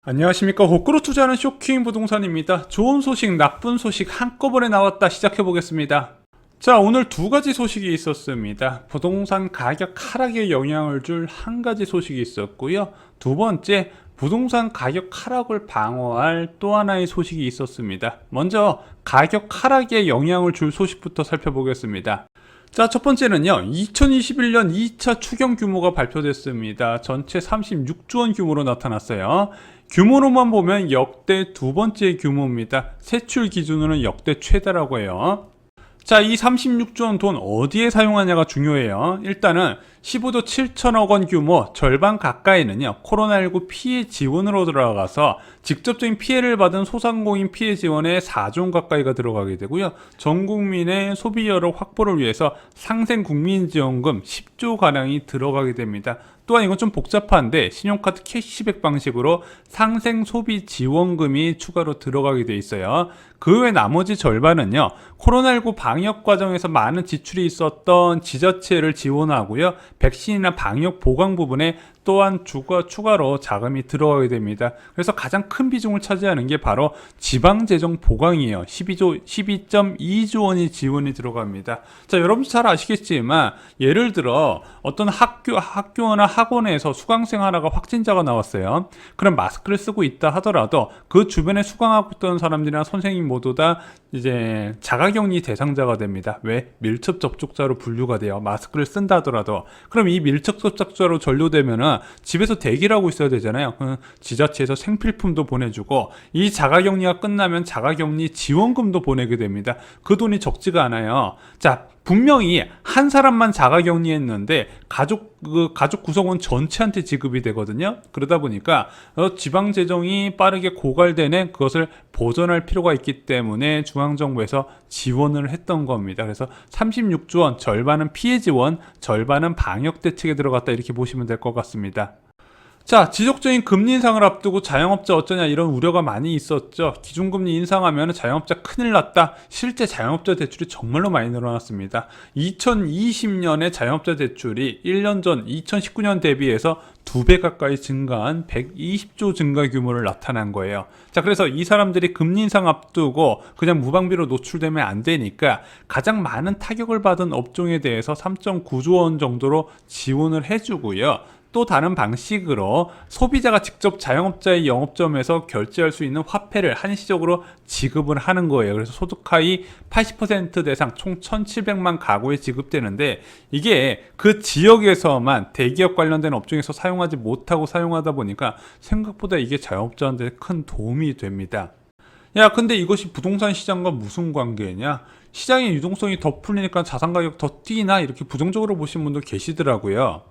안녕하십니까. 호구로 투자하는 쇼킹 부동산입니다. 좋은 소식, 나쁜 소식 한꺼번에 나왔다. 시작해 보겠습니다. 자, 오늘 두 가지 소식이 있었습니다. 부동산 가격 하락에 영향을 줄 한 가지 소식이 있었고요. 두 번째, 부동산 가격 하락을 방어할 또 하나의 소식이 있었습니다. 먼저 가격 하락에 영향을 줄 소식부터 살펴보겠습니다. 자, 첫 번째는요, 2021년 2차 추경 규모가 발표됐습니다. 전체 36조 원 규모로 나타났어요. 규모로만 보면 역대 두 번째 규모입니다. 세출 기준으로는 역대 최다라고 해요. 자, 이 36조 원 돈 어디에 사용하냐가 중요해요. 일단은 15조 7천억 원 규모 절반 가까이는요, 코로나19 피해 지원으로 들어가서 직접적인 피해를 받은 소상공인 피해 지원에 4조 원 가까이가 들어가게 되고요. 전 국민의 소비 여력 확보를 위해서 상생 국민지원금 10조 가량이 들어가게 됩니다. 또한 이건 좀 복잡한데 신용카드 캐시백 방식으로 상생 소비 지원금이 추가로 들어가게 돼 있어요. 그 외 나머지 절반은요, 코로나19 방역 과정에서 많은 지출이 있었던 지자체를 지원하고요, 백신이나 방역 보강 부분에 또한 추가로 자금이 들어가게 됩니다. 그래서 가장 큰 비중을 차지하는 게 바로 지방재정 보강이에요. 12.2조 원이 지원이 들어갑니다. 자, 여러분 잘 아시겠지만 예를 들어 어떤 학교나 학원에서 수강생 하나가 확진자가 나왔어요. 그럼 마스크를 쓰고 있다 하더라도 그 주변에 수강하고 있던 사람들이나 선생님 모두 다 이제 자가격리 대상자가 됩니다. 왜? 밀접 접촉자로 분류가 돼요. 마스크를 쓴다 하더라도. 그럼 이 밀접 접촉자로 전료되면은 집에서 대기를 하고 있어야 되잖아요. 지자체에서 생필품도 보내주고, 이 자가격리가 끝나면 자가격리 지원금도 보내게 됩니다. 그 돈이 적지가 않아요. 자, 분명히 한 사람만 자가격리했는데 가족 구성원 전체한테 지급이 되거든요. 그러다 보니까 지방재정이 빠르게 고갈되는 그것을 보전할 필요가 있기 때문에 중앙정부에서 지원을 했던 겁니다. 그래서 36조 원, 절반은 피해 지원, 절반은 방역 대책에 들어갔다, 이렇게 보시면 될 것 같습니다. 자, 지속적인 금리 인상을 앞두고 자영업자 어쩌냐, 이런 우려가 많이 있었죠. 기준금리 인상하면 자영업자 큰일 났다. 실제 자영업자 대출이 정말로 많이 늘어났습니다. 2020년에 자영업자 대출이 1년 전 2019년 대비해서 2배 가까이 증가한 120조 증가 규모를 나타난 거예요. 자, 그래서 이 사람들이 금리 인상 앞두고 그냥 무방비로 노출되면 안 되니까 가장 많은 타격을 받은 업종에 대해서 3.9조 원 정도로 지원을 해주고요. 또 다른 방식으로 소비자가 직접 자영업자의 영업점에서 결제할 수 있는 화폐를 한시적으로 지급을 하는 거예요. 그래서 소득하위 80% 대상 총 1,700만 가구에 지급되는데, 이게 그 지역에서만 대기업 관련된 업종에서 사용하지 못하고 사용하다 보니까 생각보다 이게 자영업자한테 큰 도움이 됩니다. 야, 근데 이것이 부동산 시장과 무슨 관계냐? 시장의 유동성이 더 풀리니까 자산 가격 더 뛰나? 이렇게 부정적으로 보신 분도 계시더라고요.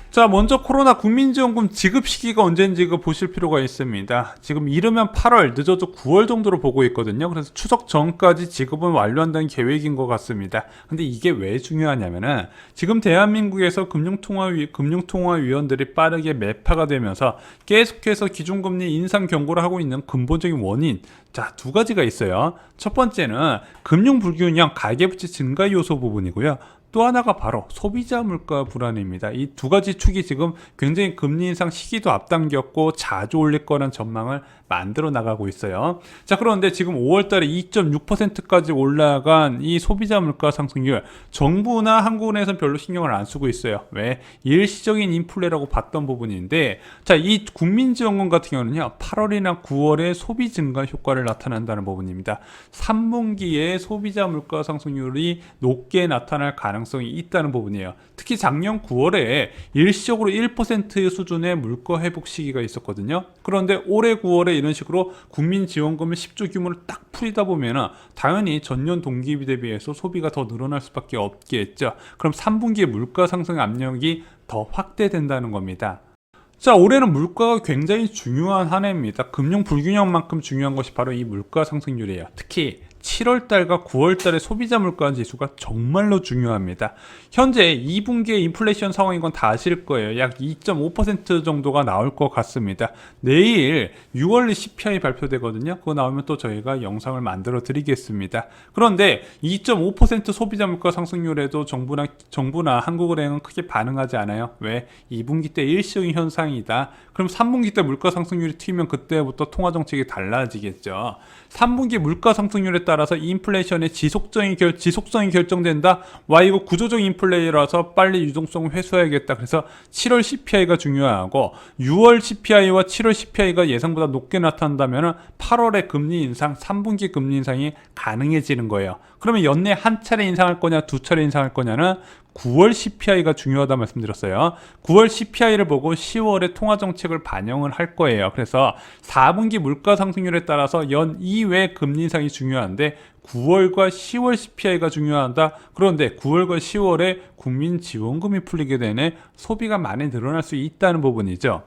자, 먼저 코로나 국민지원금 지급 시기가 언제인지 보실 필요가 있습니다. 지금 이르면 8월, 늦어도 9월 정도로 보고 있거든요. 그래서 추석 전까지 지급은 완료한다는 계획인 것 같습니다. 근데 이게 왜 중요하냐면은 지금 대한민국에서 금융통화위원들이 빠르게 매파가 되면서 계속해서 기준금리 인상 경고를 하고 있는 근본적인 원인, 자, 두 가지가 있어요. 첫 번째는 금융 불균형, 가계부채 증가 요소 부분이고요. 또 하나가 바로 소비자 물가 불안입니다. 이 두 가지 축이 지금 굉장히 금리 인상 시기도 앞당겼고 자주 올릴 거라는 전망을 만들어 나가고 있어요. 자, 그런데 지금 5월 달에 2.6%까지 올라간 이 소비자 물가 상승률, 정부나 한국은행에서는 별로 신경을 안 쓰고 있어요. 왜? 일시적인 인플레라고 봤던 부분인데, 자, 이 국민지원금 같은 경우는요, 8월이나 9월에 소비 증가 효과를 나타낸다는 부분입니다. 3분기에 소비자 물가 상승률이 높게 나타날 가능성이 있다는 부분이에요. 특히 작년 9월에 일시적으로 1% 수준의 물가 회복 시기가 있었거든요. 그런데 올해 9월에 이런 식으로 국민지원금을 10조 규모를 딱 풀이다 보면 당연히 전년 동기 대비해서 소비가 더 늘어날 수밖에 없겠죠. 그럼 3분기에 물가 상승 압력이 더 확대된다는 겁니다. 자, 올해는 물가가 굉장히 중요한 한 해입니다. 금융 불균형만큼 중요한 것이 바로 이 물가 상승률이에요. 특히 7월달과 9월달의 소비자 물가 지수가 정말로 중요합니다. 현재 2분기의 인플레이션 상황인 건 다 아실 거예요. 약 2.5% 정도가 나올 것 같습니다. 내일 6월 CPI 발표되거든요. 그거 나오면 또 저희가 영상을 만들어 드리겠습니다. 그런데 2.5% 소비자 물가 상승률에도 정부나 한국은행은 크게 반응하지 않아요. 왜? 2분기 때 일시적인 현상이다. 그럼 3분기 때 물가 상승률이 튀면 그때부터 통화 정책이 달라지겠죠. 3분기 물가 상승률에 따라서 인플레이션의 지속성이 결정된다. 와, 이거 구조적 인플레이라서 빨리 유동성을 회수해야겠다. 그래서 7월 CPI가 중요하고 6월 CPI와 7월 CPI가 예상보다 높게 나타난다면 8월에 금리 인상, 3분기 금리 인상이 가능해지는 거예요. 그러면 연내 한 차례 인상할 거냐, 두 차례 인상할 거냐는 9월 CPI가 중요하다 말씀드렸어요. 9월 CPI를 보고 10월에 통화정책을 반영을 할 거예요. 그래서 4분기 물가 상승률에 따라서 연 2회 금리 인상이 중요한데 9월과 10월 CPI가 중요하다. 그런데 9월과 10월에 국민지원금이 풀리게 되네 소비가 많이 늘어날 수 있다는 부분이죠.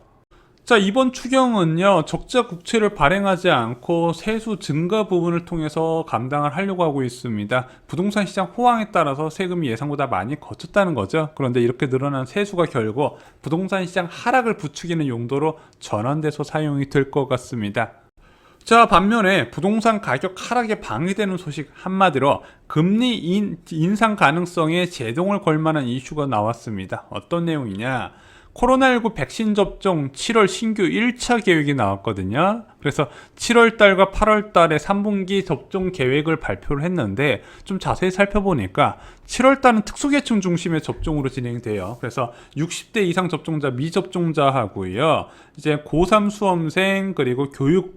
자, 이번 추경은요, 적자 국채를 발행하지 않고 세수 증가 부분을 통해서 감당을 하려고 하고 있습니다. 부동산 시장 호황에 따라서 세금이 예상보다 많이 거쳤다는 거죠. 그런데 이렇게 늘어난 세수가 결국 부동산 시장 하락을 부추기는 용도로 전환돼서 사용이 될 것 같습니다. 자, 반면에 부동산 가격 하락에 방해되는 소식, 한마디로 금리 인상 가능성에 제동을 걸 만한 이슈가 나왔습니다. 어떤 내용이냐? 코로나19 백신 접종 7월 신규 1차 계획이 나왔거든요. 그래서 7월 달과 8월 달에 3분기 접종 계획을 발표를 했는데 좀 자세히 살펴보니까 7월 달은 특수계층 중심의 접종으로 진행돼요. 그래서 60대 이상 접종자, 미접종자하고요. 이제 고3 수험생, 그리고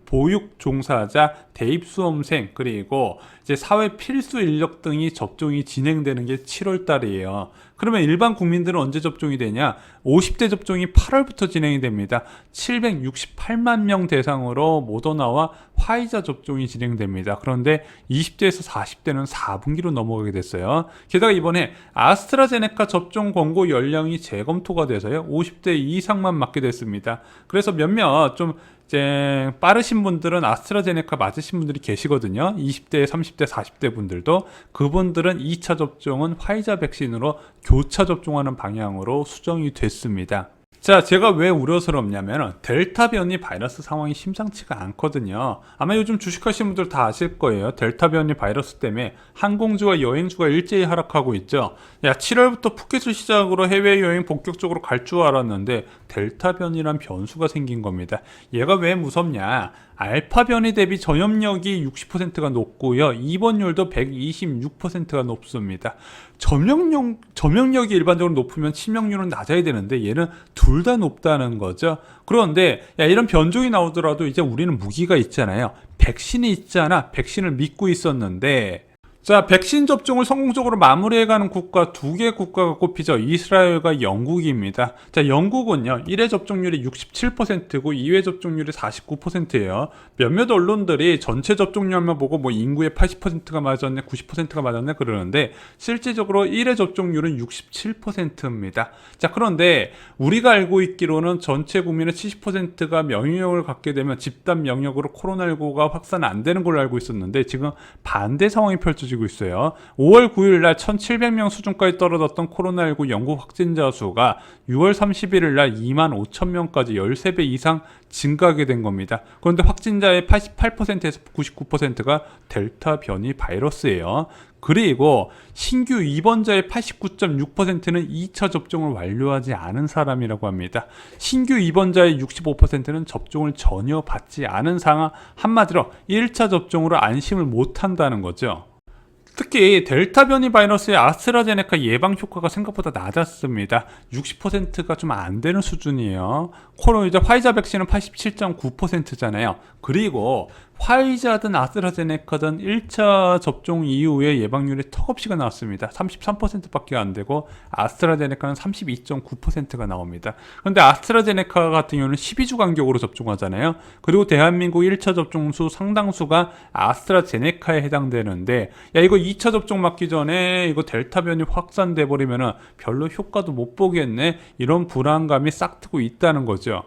보육 종사자, 대입 수험생, 그리고 이제 사회 필수 인력 등이 접종이 진행되는 게 7월 달이에요. 그러면 일반 국민들은 언제 접종이 되냐? 50대 접종이 8월부터 진행이 됩니다. 768만 명 대상으로 모더나와 화이자 접종이 진행됩니다. 그런데 20대에서 40대는 4분기로 넘어가게 됐어요. 게다가 이번에 아스트라제네카 접종 권고 연령이 재검토가 돼서요. 50대 이상만 맞게 됐습니다. 그래서 몇몇 좀 이제 빠르신 분들은 아스트라제네카 맞으신 분들이 계시거든요. 20대, 30대, 40대 분들도. 그분들은 2차 접종은 화이자 백신으로 교차 접종하는 방향으로 수정이 됐습니다. 자, 제가 왜 우려스럽냐면 델타 변이 바이러스 상황이 심상치가 않거든요. 아마 요즘 주식하시는 분들 다 아실 거예요. 델타 변이 바이러스 때문에 항공주와 여행주가 일제히 하락하고 있죠. 야, 7월부터 푸켓을 시작으로 해외여행 본격적으로 갈 줄 알았는데 델타 변이란 변수가 생긴 겁니다. 얘가 왜 무섭냐? 알파 변이 대비 전염력이 60%가 높고요. 입원율도 126%가 높습니다. 점령력이 일반적으로 높으면 치명률은 낮아야 되는데 얘는 둘 다 높다는 거죠. 그런데 야, 이런 변종이 나오더라도 이제 우리는 무기가 있잖아요. 백신이 있잖아. 백신을 믿고 있었는데 자, 백신 접종을 성공적으로 마무리해가는 국가 두 개 국가가 꼽히죠. 이스라엘과 영국입니다. 자, 영국은요 1회 접종률이 67%고 2회 접종률이 49%예요. 몇몇 언론들이 전체 접종률만 보고 뭐 인구의 80%가 맞았네, 90%가 맞았네 그러는데 실질적으로 1회 접종률은 67%입니다. 자, 그런데 우리가 알고 있기로는 전체 국민의 70%가免疫力을 갖게 되면 집단 면역으로 코로나19가 확산 안 되는 걸로 알고 있었는데 지금 반대 상황이 펼쳐지고 있어요. 5월 9일 날 1,700명 수준까지 떨어졌던 코로나19 영국 확진자 수가 6월 31일 날 2만 5천 명까지 13배 이상 증가하게 된 겁니다. 그런데 확진자의 88%에서 99%가 델타 변이 바이러스예요. 그리고 신규 입원자의 89.6%는 2차 접종을 완료하지 않은 사람이라고 합니다. 신규 입원자의 65%는 접종을 전혀 받지 않은 상황, 한마디로 1차 접종으로 안심을 못한다는 거죠. 특히 델타 변이 바이러스의 아스트라제네카 예방 효과가 생각보다 낮았습니다. 60%가 좀 안 되는 수준이에요. 이제 화이자 백신은 87.9%잖아요. 그리고 화이자든 아스트라제네카든 1차 접종 이후에 예방률이 턱없이가 나왔습니다. 33%밖에 안 되고 아스트라제네카는 32.9%가 나옵니다. 그런데 아스트라제네카 같은 경우는 12주 간격으로 접종하잖아요. 그리고 대한민국 1차 접종 수 상당수가 아스트라제네카에 해당되는데 야, 이거 2차 접종 맞기 전에 이거 델타 변이 확산돼 버리면은 별로 효과도 못 보겠네, 이런 불안감이 싹트고 있다는 거죠.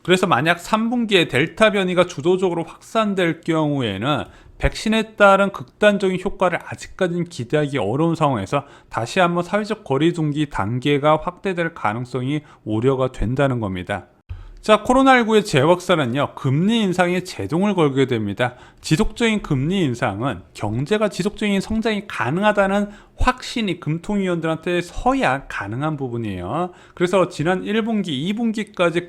그래서 만약 3분기에 델타 변이가 주도적으로 확산될 경우에는 백신에 따른 극단적인 효과를 아직까지는 기대하기 어려운 상황에서 다시 한번 사회적 거리두기 단계가 확대될 가능성이 우려가 된다는 겁니다. 자, 코로나19의 재확산은요, 금리 인상에 제동을 걸게 됩니다. 지속적인 금리 인상은 경제가 지속적인 성장이 가능하다는 확신이 금통위원들한테 서야 가능한 부분이에요. 그래서 지난 1분기, 2분기까지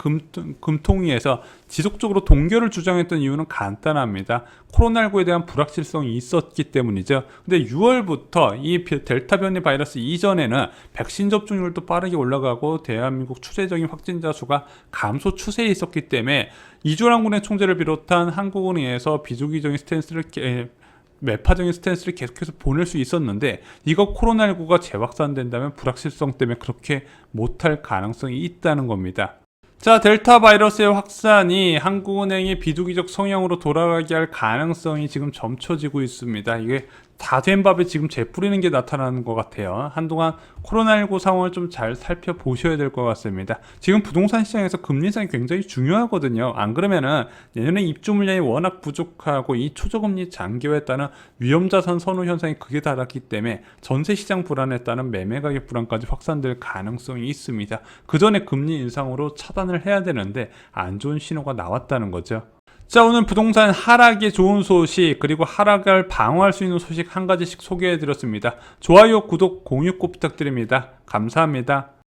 금통위에서 지속적으로 동결을 주장했던 이유는 간단합니다. 코로나19에 대한 불확실성이 있었기 때문이죠. 근데 6월부터 이 델타 변이 바이러스 이전에는 백신 접종률도 빠르게 올라가고 대한민국 추세적인 확진자 수가 감소 추세에 있었기 때문에 이주환군의 총재를 비롯한 한국은행에서 비주기적인 스탠스를 매파적인 스탠스를 계속해서 보낼 수 있었는데, 이거 코로나19가 재확산된다면 불확실성 때문에 그렇게 못할 가능성이 있다는 겁니다. 자, 델타 바이러스의 확산이 한국은행의 비주기적 성향으로 돌아가게 할 가능성이 지금 점쳐지고 있습니다. 이게 다 된 밥에 지금 재 뿌리는 게 나타나는 것 같아요. 한동안 코로나19 상황을 좀 잘 살펴보셔야 될 것 같습니다. 지금 부동산 시장에서 금리 인상이 굉장히 중요하거든요. 안 그러면은 내년에 입주 물량이 워낙 부족하고 이 초저금리 장기화에 따른 위험자산 선호 현상이 극에 달았기 때문에 전세 시장 불안에 따른 매매 가격 불안까지 확산될 가능성이 있습니다. 그 전에 금리 인상으로 차단을 해야 되는데 안 좋은 신호가 나왔다는 거죠. 자, 오늘 부동산 하락에 좋은 소식, 그리고 하락을 방어할 수 있는 소식 한 가지씩 소개해 드렸습니다. 좋아요, 구독, 공유 꼭 부탁드립니다. 감사합니다.